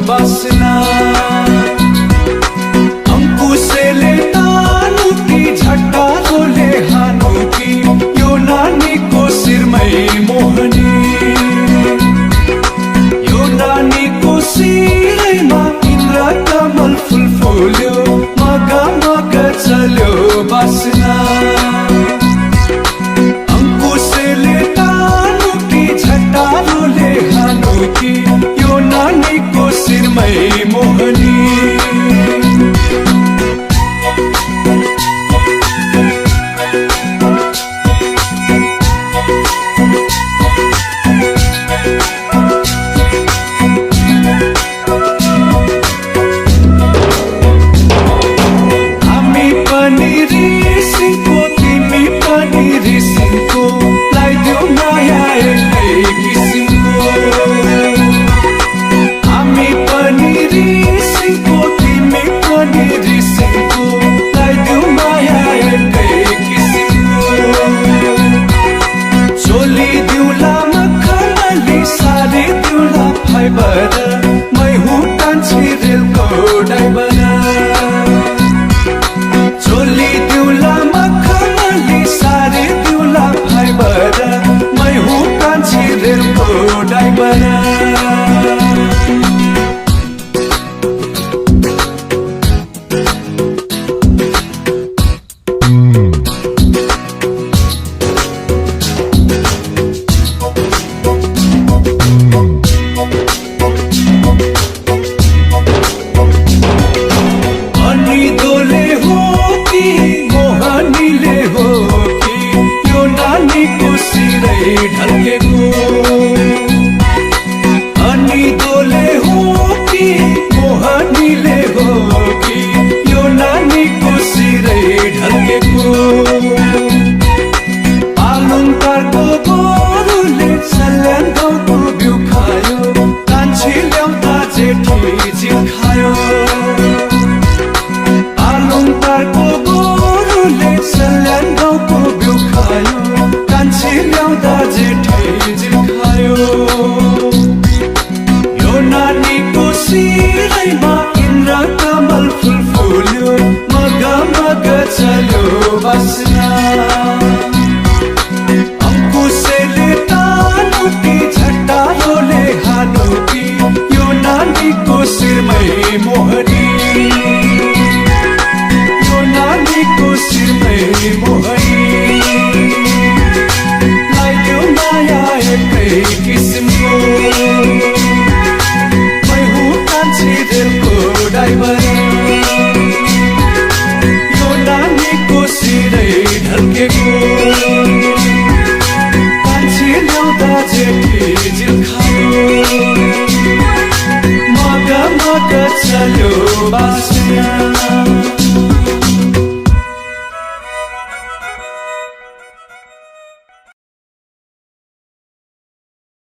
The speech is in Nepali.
बासना अंकुशले तानु की झट्टारोले हानु की यो नानीको शिरमै मोहनी यो नानीको शिरैमा इन्द्रकमल फूल फुल्यो मगा मगा चल्यो बासना अंकुशले तानु की झट्टारोले हानु की यो नानीको शिरमै मोहनी हामी पनि रिसिङको तिमी पनि रिसिङको लाइदेऊ माया एकै किसिमको हामी पनि रिसिङको तिमी पनि रिसिङको लाइदेऊ माया एकै किसिमको चोली दिउला मखमली सारी दिउला फाइबर मै हुँ कान्छी रेलको ड्राइभर चोली दिउला मखमली सारी दिउला फाइबर मै हुँ कान्छी रेलको ड्राइभर ढल्केको अनि दोले हो कि मोहनीले हो कि यो नानीको शिरै ढल्केको पालुङटारको गोरुले सल्यान गाउँको बिउ खायो कान्छी ल्याउँदा जेठी जिउ खायो पालुङटारको गोरुले सल्यान गाउँको बिउ खायो कान्छी ल्याउँदा जेठी जिउ खायो यो नानीको शिरैमा इन्द्रकमल फूल फुल्यो मगा मगा चल्यो बासना अंकुशले तानु की झट्टारोले हानु की यो नानीको शिरमै मोहनी यो नानीको शिरमै मोहनी किसिमको मै हुँ कान्छी रेलको ड्राइभर यो नानीको शिरै ढल्केको कान्छी ल्याउँदा जेठी जिउ खायो मगा मगा चल्यो बास